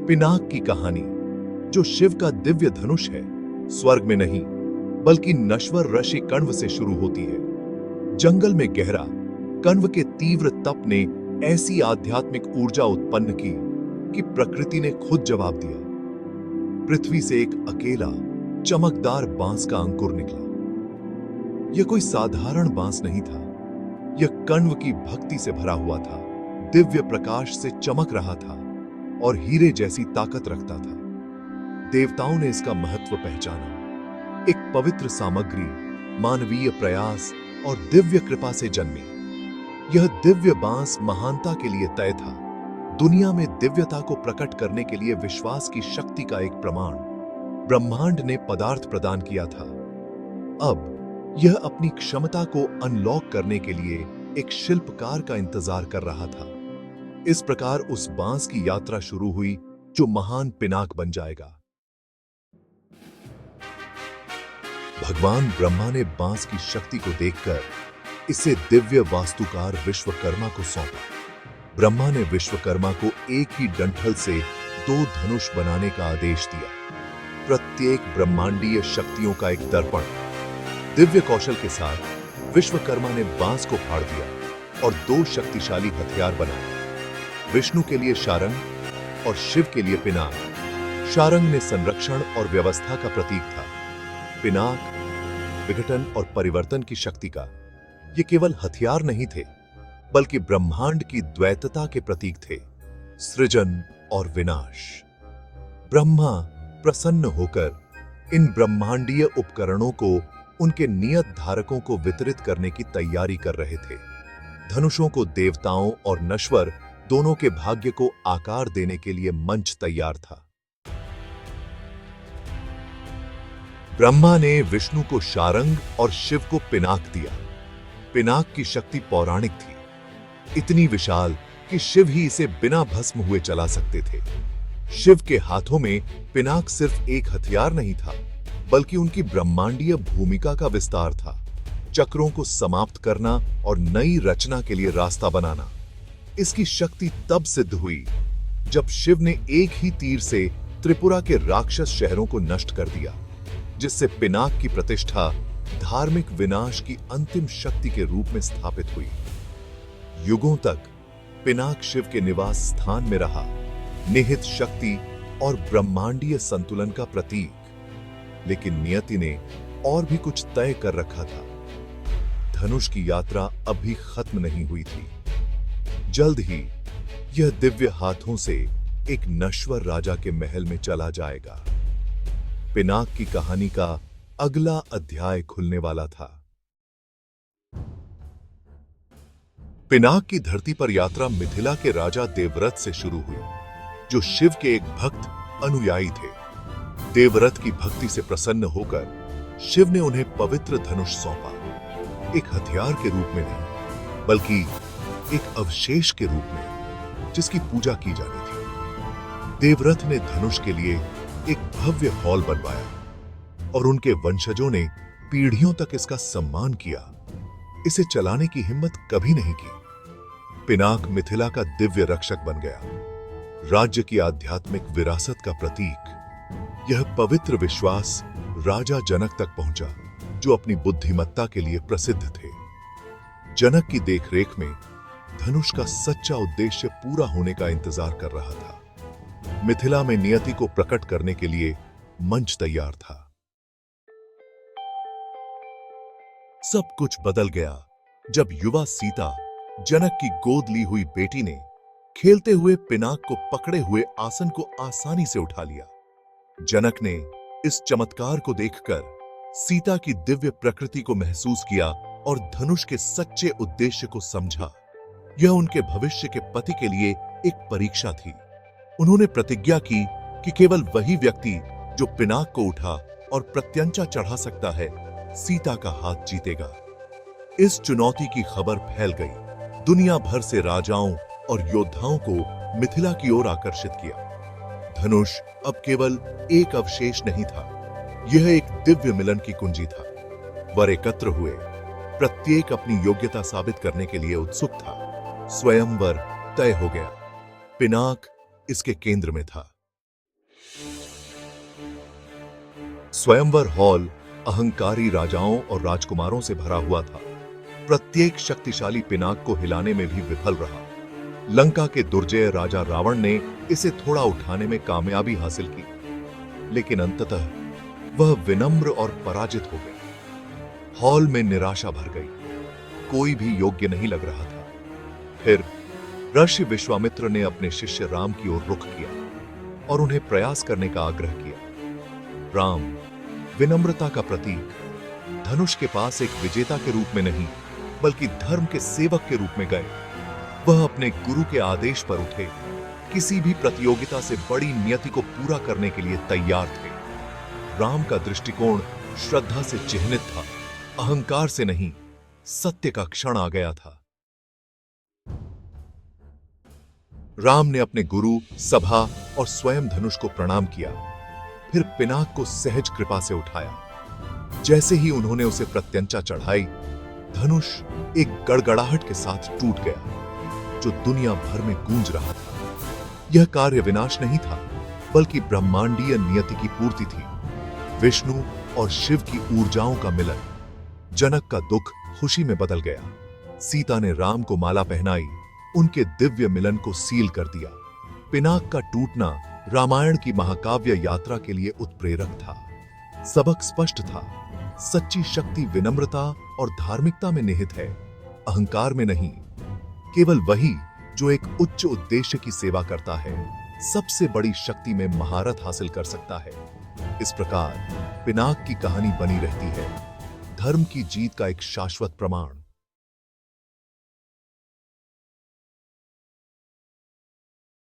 पिनाक की कहानी, जो शिव का दिव्य धनुष है, स्वर्ग में नहीं बल्कि नश्वर ऋषि कण्व से शुरू होती है। जंगल में गहरा कण्व के तीव्र तप ने ऐसी आध्यात्मिक ऊर्जा उत्पन्न की कि प्रकृति ने खुद जवाब दिया। पृथ्वी से एक अकेला चमकदार बांस का अंकुर निकला। यह कोई साधारण बांस नहीं था। यह कण्व की भक्ति से भरा हुआ था, दिव्य प्रकाश से चमक रहा था और हीरे जैसी ताकत रखता था। देवताओं ने इसका महत्व पहचाना। एक पवित्र सामग्री, मानवीय प्रयास और दिव्य कृपा से जन्मी। यह दिव्य बांस महानता के लिए तय था, दुनिया में दिव्यता को प्रकट करने के लिए विश्वास की शक्ति का एक प्रमाण। ब्रह्मांड ने पदार्थ प्रदान किया था। अब यह अपनी क्षमता को अनलॉक करने के लिए एक शिल्पकार का इंतजार कर रहा था। इस प्रकार उस बांस की यात्रा शुरू हुई जो महान पिनाक बन जाएगा। भगवान ब्रह्मा ने बांस की शक्ति को देखकर इसे दिव्य वास्तुकार विश्वकर्मा को सौंपा। ब्रह्मा ने विश्वकर्मा को एक ही डंठल से 2 धनुष बनाने का आदेश दिया, प्रत्येक ब्रह्मांडीय शक्तियों का एक दर्पण। दिव्य कौशल के साथ विश्वकर्मा ने बांस को फाड़ दिया और 2 शक्तिशाली हथियार बनाए, विष्णु के लिए शारंग और शिव के लिए पिनाक। शारंग ने संरक्षण और व्यवस्था का प्रतीक था, पिनाक विघटन और परिवर्तन की शक्ति का। ये केवल हथियार नहीं थे बल्कि ब्रह्मांड की द्वैतता के प्रतीक थे, सृजन और विनाश। ब्रह्मा प्रसन्न होकर इन ब्रह्मांडीय उपकरणों को उनके नियत धारकों को वितरित करने की तैयारी कर रहे थे। धनुषों को देवताओं और नश्वर दोनों के भाग्य को आकार देने के लिए मंच तैयार था। ब्रह्मा ने विष्णु को शारंग और शिव को पिनाक दिया। पिनाक की शक्ति पौराणिक थी, इतनी विशाल कि शिव ही इसे बिना भस्म हुए चला सकते थे। शिव के हाथों में पिनाक सिर्फ एक हथियार नहीं था बल्कि उनकी ब्रह्मांडीय भूमिका का विस्तार था, चक्रों को समाप्त करना और नई रचना के लिए रास्ता बनाना। इसकी शक्ति तब सिद्ध हुई जब शिव ने एक ही तीर से त्रिपुरा के राक्षस शहरों को नष्ट कर दिया, जिससे पिनाक की प्रतिष्ठा धार्मिक विनाश की अंतिम शक्ति के रूप में स्थापित हुई। युगों तक पिनाक शिव के निवास स्थान में रहा, निहित शक्ति और ब्रह्मांडीय संतुलन का प्रतीक। लेकिन नियति ने और भी कुछ तय कर रखा था। धनुष की यात्रा अभी खत्म नहीं हुई थी। जल्द ही यह दिव्य हाथों से एक नश्वर राजा के महल में चला जाएगा। पिनाक की कहानी का अगला अध्याय खुलने वाला था। पिनाक की धरती पर यात्रा मिथिला के राजा देवव्रत से शुरू हुई, जो शिव के एक भक्त अनुयायी थे। देवव्रत की भक्ति से प्रसन्न होकर शिव ने उन्हें पवित्र धनुष सौंपा, एक हथियार के रूप में नहीं बल्कि एक अवशेष के रूप में जिसकी पूजा की जानी थी। देवव्रत ने धनुष के लिए एक भव्य हॉल बनवाया और उनके वंशजों ने पीढ़ियों तक इसका सम्मान किया। इसे चलाने की हिम्मत कभी नहीं की। पिनाक मिथिला का दिव्य रक्षक बन गया, राज्य की आध्यात्मिक विरासत का प्रतीक। यह पवित्र विश्वास राजा जनक तक पहुंचा, जो अपनी बुद्धिमत्ता के लिए प्रसिद्ध थे। जनक की देखरेख में धनुष का सच्चा उद्देश्य पूरा होने का इंतजार कर रहा था। मिथिला में नियति को प्रकट करने के लिए मंच तैयार था। सब कुछ बदल गया जब युवा सीता, जनक की गोद ली हुई बेटी ने खेलते हुए पिनाक को पकड़े हुए आसन को आसानी से उठा लिया। जनक ने इस चमत्कार को देखकर सीता की दिव्य प्रकृति को महसूस किया और धनुष के सच्चे उद्देश्य को समझा। यह उनके भविष्य के पति के लिए एक परीक्षा थी। उन्होंने प्रतिज्ञा की कि केवल वही व्यक्ति जो पिनाक को उठा और प्रत्यंचा चढ़ा सकता है, सीता का हाथ जीतेगा। इस चुनौती की खबर फैल गई, दुनिया भर से राजाओं और योद्धाओं को मिथिला की ओर आकर्षित किया। धनुष अब केवल एक अवशेष नहीं था, यह एक दिव्य मिलन की कुंजी था। वर एकत्र हुए, प्रत्येक अपनी योग्यता साबित करने के लिए उत्सुक था। स्वयंवर तय हो गया। पिनाक इसके केंद्र में था। स्वयंवर हॉल अहंकारी राजाओं और राजकुमारों से भरा हुआ था। प्रत्येक शक्तिशाली पिनाक को हिलाने में भी विफल रहा। लंका के दुर्जय राजा रावण ने इसे थोड़ा उठाने में कामयाबी हासिल की, लेकिन अंततः वह विनम्र और पराजित हो गया। हॉल में निराशा भर गई, कोई भी योग्य नहीं लग रहा था। फिर ऋषि विश्वामित्र ने अपने शिष्य राम की ओर रुख किया और उन्हें प्रयास करने का आग्रह किया। राम विनम्रता का प्रतीक, धनुष के पास एक विजेता के रूप में नहीं बल्कि धर्म के सेवक के रूप में गए। वह अपने गुरु के आदेश पर उठे, किसी भी प्रतियोगिता से बड़ी नियति को पूरा करने के लिए तैयार थे। राम का दृष्टिकोण श्रद्धा से चिह्नित था, अहंकार से नहीं। सत्य का क्षण आ गया था। राम ने अपने गुरु, सभा और स्वयं धनुष को प्रणाम किया, फिर पिनाक को सहज कृपा से उठाया। जैसे ही उन्होंने उसे प्रत्यंचा चढ़ाई, धनुष एक गड़गड़ाहट के साथ टूट गया, जो दुनिया भर में गूंज रहा था। यह कार्य विनाश नहीं था, बल्कि ब्रह्मांडीय नियति की पूर्ति थी। विष्णु और शिव की ऊर्जाओं का मिलन। जनक का दुख खुशी में बदल गया। सीता ने राम को माला पहनाई, उनके दिव्य मिलन को सील कर दिया। पिनाक का टूटना रामायण की महाकाव्य यात्रा के लिए उत्प्रेरक था। सबक स्पष्ट था, सच्ची शक्ति विनम्रता और धार्मिकता में निहित है, अहंकार में नहीं। केवल वही जो एक उच्च उद्देश्य की सेवा करता है, सबसे बड़ी शक्ति में महारत हासिल कर सकता है। इस प्रकार पिनाक की कहानी बनी रहती है, धर्म की जीत का एक शाश्वत प्रमाण।